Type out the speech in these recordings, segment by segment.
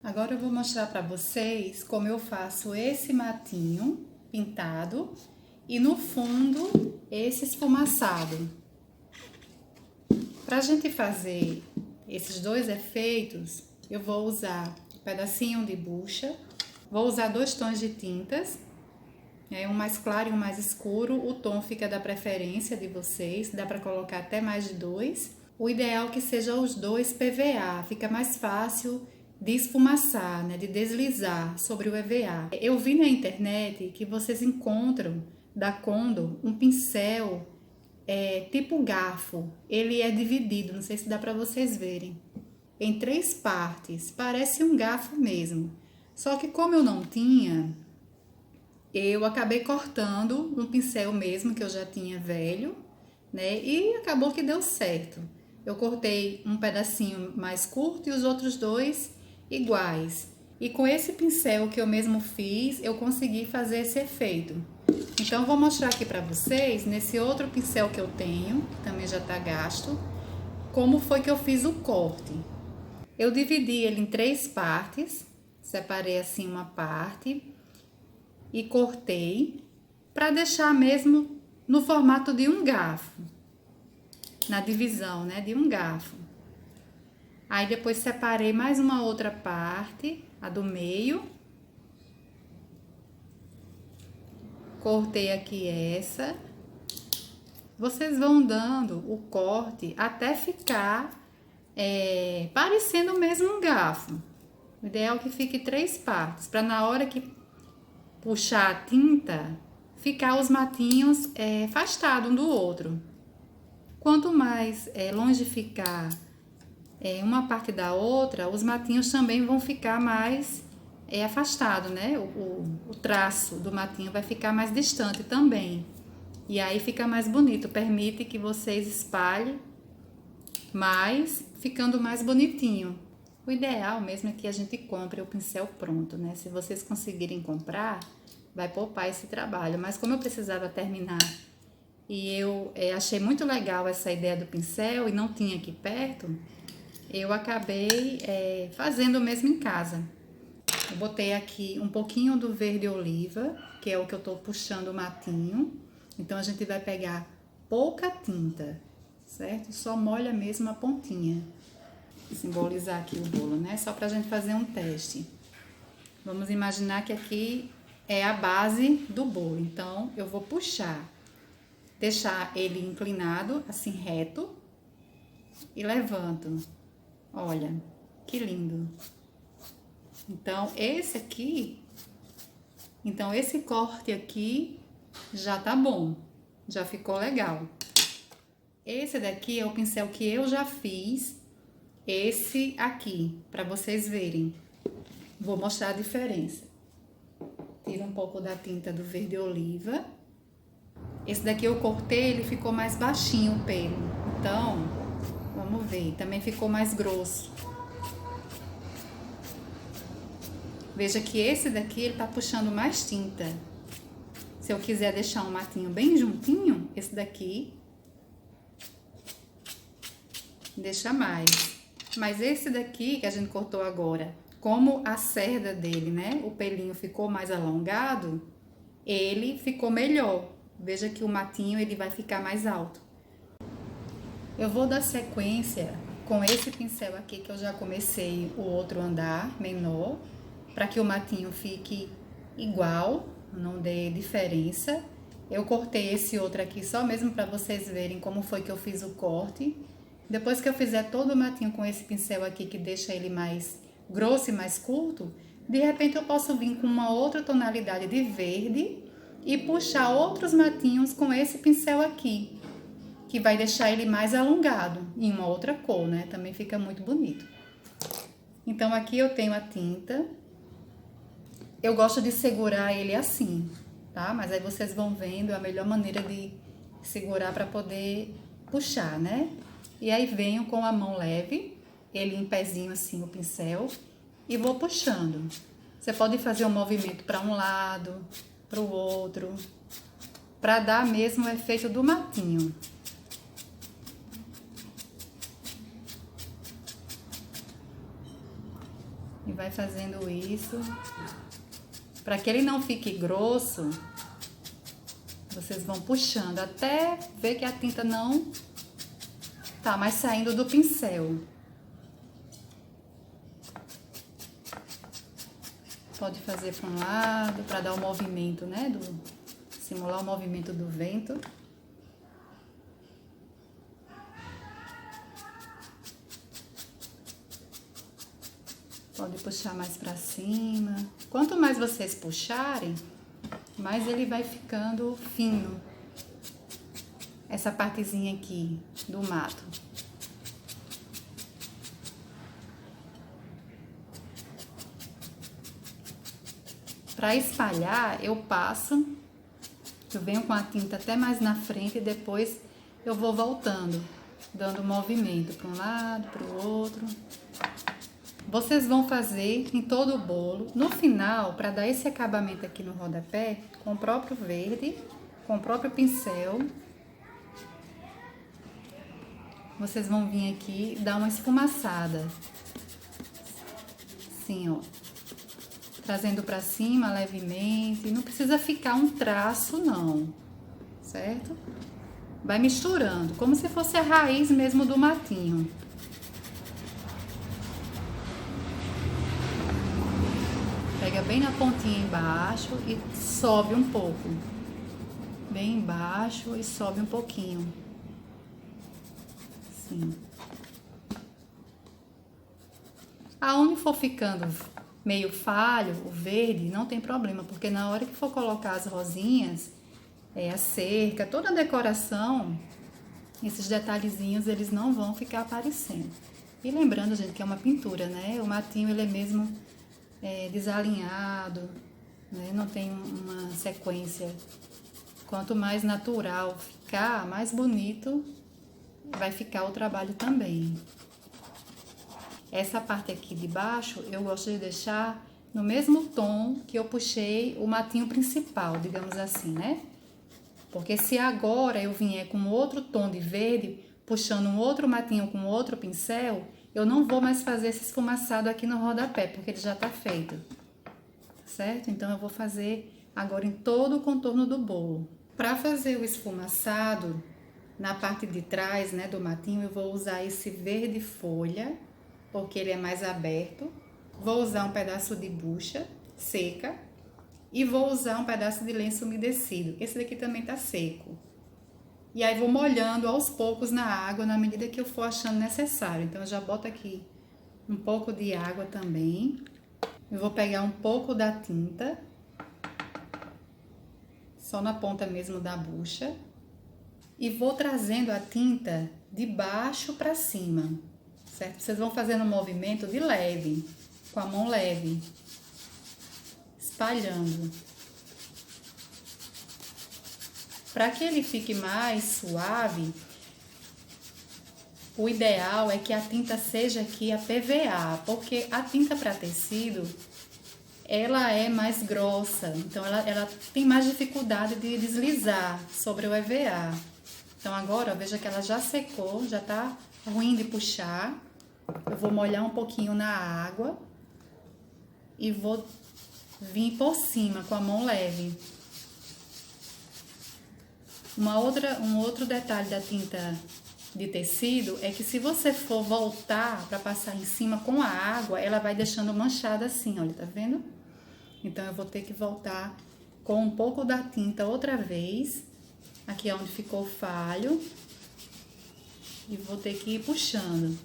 Agora eu vou mostrar para vocês como eu faço esse matinho pintado e no fundo esse esfumaçado. Para a gente fazer esses dois efeitos, eu vou usar um pedacinho de bucha, vou usar 2 tons de tintas, um mais claro e um mais escuro. O tom fica da preferência de vocês, dá para colocar até mais de 2. O ideal é que sejam os 2 PVA, fica mais fácil de esfumaçar, de deslizar sobre o EVA. Eu vi na internet que vocês encontram da Condor um pincel tipo garfo. Ele é dividido, não sei se dá para vocês verem, em 3 partes. Parece um garfo mesmo. Só que como eu não tinha, eu acabei cortando um pincel mesmo que eu já tinha velho, e acabou que deu certo. Eu cortei um pedacinho mais curto e os outros 2 iguais. E com esse pincel que eu mesmo fiz, eu consegui fazer esse efeito. Então, vou mostrar aqui para vocês, nesse outro pincel que eu tenho, que também já tá gasto, como foi que eu fiz o corte. Eu dividi ele em 3 partes, separei assim uma parte e cortei para deixar mesmo no formato de um garfo, na divisão, de um garfo. Aí depois separei mais uma outra parte, a do meio. Cortei aqui essa. Vocês vão dando o corte até ficar parecendo mesmo um garfo. O ideal é que fique 3 partes, para na hora que puxar a tinta, ficar os matinhos afastados um do outro. Quanto mais longe ficar uma parte da outra, os matinhos também vão ficar mais afastados, O traço do matinho vai ficar mais distante também. E aí fica mais bonito, permite que vocês espalhem mais, ficando mais bonitinho. O ideal mesmo é que a gente compre o pincel pronto, Se vocês conseguirem comprar, vai poupar esse trabalho. Mas como eu precisava terminar e eu achei muito legal essa ideia do pincel e não tinha aqui perto, eu acabei fazendo mesmo em casa. Eu botei aqui um pouquinho do verde oliva, que é o que eu tô puxando o matinho. Então, a gente vai pegar pouca tinta, certo? Só molha mesmo a pontinha. Simbolizar aqui o bolo, Só pra gente fazer um teste. Vamos imaginar que aqui é a base do bolo. Então, eu vou puxar, deixar ele inclinado, assim, reto, e levanto. Olha, que lindo. Então, esse corte aqui já tá bom, já ficou legal. Esse daqui é o pincel que eu já fiz, esse aqui, para vocês verem. Vou mostrar a diferença. Tira um pouco da tinta do verde oliva. Esse daqui eu cortei, ele ficou mais baixinho o pelo. Então, vamos ver, também ficou mais grosso. Veja que esse daqui, ele tá puxando mais tinta. Se eu quiser deixar um matinho bem juntinho, esse daqui deixa mais. Mas esse daqui que a gente cortou agora, como a cerda dele, o pelinho ficou mais alongado, ele ficou melhor. Veja que o matinho, ele vai ficar mais alto. Eu vou dar sequência com esse pincel aqui, que eu já comecei o outro andar menor, para que o matinho fique igual, não dê diferença. Eu cortei esse outro aqui só mesmo para vocês verem como foi que eu fiz o corte. Depois que eu fizer todo o matinho com esse pincel aqui, que deixa ele mais grosso e mais curto, de repente eu posso vir com uma outra tonalidade de verde e puxar outros matinhos com esse pincel aqui, que vai deixar ele mais alongado, em uma outra cor, Também fica muito bonito. Então, aqui eu tenho a tinta. Eu gosto de segurar ele assim, tá? Mas aí vocês vão vendo a melhor maneira de segurar para poder puxar, E aí venho com a mão leve, ele em pezinho assim, o pincel, e vou puxando. Você pode fazer um movimento para um lado, para o outro, para dar mesmo o efeito do matinho. E vai fazendo isso. Para que ele não fique grosso, vocês vão puxando até ver que a tinta não tá mais saindo do pincel. Pode fazer para um lado, para dar o movimento, né? Simular o movimento do vento. Pode puxar mais para cima. Quanto mais vocês puxarem, mais ele vai ficando fino. Essa partezinha aqui do mato. Para espalhar, eu venho com a tinta até mais na frente e depois eu vou voltando, dando movimento para um lado, para o outro. Vocês vão fazer em todo o bolo. No final, para dar esse acabamento aqui no rodapé, com o próprio verde, com o próprio pincel, vocês vão vir aqui e dar uma esfumaçada. Assim, ó. Trazendo para cima levemente. Não precisa ficar um traço, não. Certo? Vai misturando, como se fosse a raiz mesmo do matinho. Pega bem na pontinha embaixo e sobe um pouco. Bem embaixo e sobe um pouquinho. Assim. Aonde for ficando meio falho, o verde, não tem problema, porque na hora que for colocar as rosinhas, a cerca, toda a decoração, esses detalhezinhos, eles não vão ficar aparecendo. E lembrando, gente, que é uma pintura, né? O matinho, ele é mesmo desalinhado, né? Não tem uma sequência. Quanto mais natural ficar, mais bonito vai ficar o trabalho também. Essa parte aqui de baixo, eu gosto de deixar no mesmo tom que eu puxei o matinho principal, digamos assim, né? Porque se agora eu vier com outro tom de verde, puxando um outro matinho com outro pincel, eu não vou mais fazer esse esfumaçado aqui no rodapé, porque ele já tá feito, certo? Então, eu vou fazer agora em todo o contorno do bolo. Para fazer o esfumaçado, na parte de trás, né, do matinho, eu vou usar esse verde folha, porque ele é mais aberto. Vou usar um pedaço de bucha seca e vou usar um pedaço de lenço umedecido. Esse daqui também tá seco. E aí, vou molhando aos poucos na água, na medida que eu for achando necessário. Então, eu já boto aqui um pouco de água também. Eu vou pegar um pouco da tinta, só na ponta mesmo da bucha. E vou trazendo a tinta de baixo para cima, certo? Vocês vão fazendo um movimento de leve, com a mão leve, espalhando. Para que ele fique mais suave, o ideal é que a tinta seja aqui a PVA, porque a tinta para tecido, ela é mais grossa, então ela tem mais dificuldade de deslizar sobre o EVA. Então agora, veja que ela já secou, já tá ruim de puxar. Eu vou molhar um pouquinho na água e vou vir por cima com a mão leve. Um outro detalhe da tinta de tecido é que se você for voltar para passar em cima com a água, ela vai deixando manchada assim, olha, tá vendo? Então, eu vou ter que voltar com um pouco da tinta outra vez, aqui é onde ficou o falho, e vou ter que ir puxando.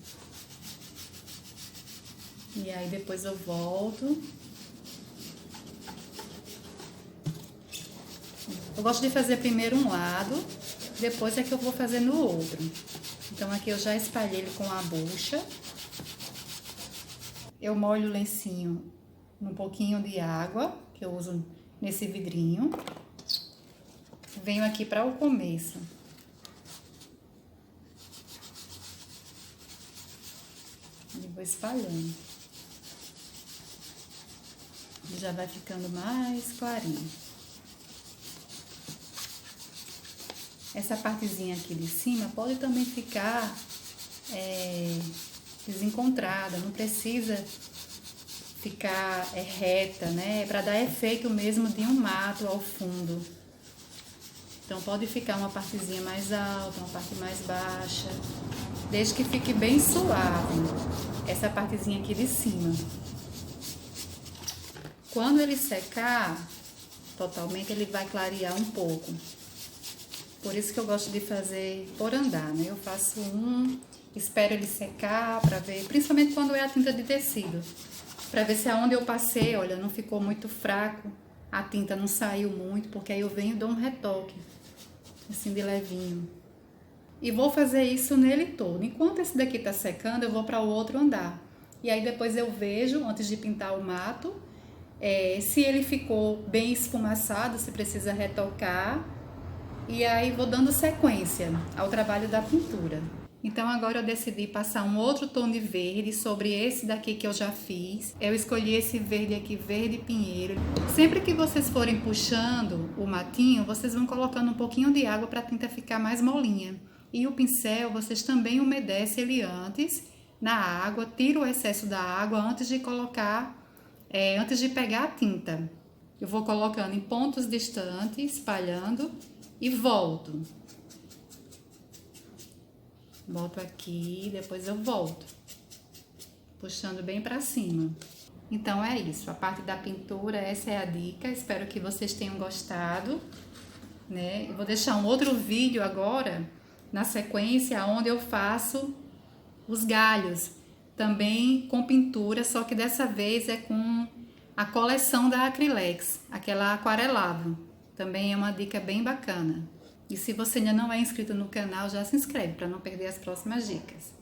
E aí, depois eu volto. Eu gosto de fazer primeiro um lado, depois é que eu vou fazer no outro. Então, aqui eu já espalhei ele com a bucha. Eu molho o lencinho num pouquinho de água, que eu uso nesse vidrinho. Venho aqui para o começo. E vou espalhando. Ele já vai ficando mais clarinho. Essa partezinha aqui de cima pode também ficar desencontrada, não precisa ficar reta, né? Para dar efeito mesmo de um mato ao fundo. Então pode ficar uma partezinha mais alta, uma parte mais baixa, desde que fique bem suave essa partezinha aqui de cima. Quando ele secar totalmente, ele vai clarear um pouco. Por isso que eu gosto de fazer por andar, né? Eu faço espero ele secar para ver, principalmente quando é a tinta de tecido, para ver se aonde eu passei, olha, não ficou muito fraco, a tinta não saiu muito, porque aí eu venho e dou um retoque, assim de levinho. E vou fazer isso nele todo. Enquanto esse daqui tá secando, eu vou para o outro andar. E aí depois eu vejo, antes de pintar o mato, se ele ficou bem esfumaçado, se precisa retocar. E aí vou dando sequência ao trabalho da pintura. Então agora eu decidi passar um outro tom de verde sobre esse daqui que eu já fiz. Eu escolhi esse verde aqui, verde pinheiro. Sempre que vocês forem puxando o matinho, vocês vão colocando um pouquinho de água para a tinta ficar mais molinha. E o pincel, vocês também umedecem ele antes na água, tira o excesso da água antes de colocar, antes de pegar a tinta. Eu vou colocando em pontos distantes, espalhando e volto. Boto aqui, depois eu volto, puxando bem pra cima. Então é isso, a parte da pintura, essa é a dica. Espero que vocês tenham gostado, né? Eu vou deixar um outro vídeo agora, na sequência, onde eu faço os galhos, também com pintura, só que dessa vez é com a coleção da Acrylex, aquela aquarelada. Também é uma dica bem bacana. E se você ainda não é inscrito no canal, já se inscreve para não perder as próximas dicas.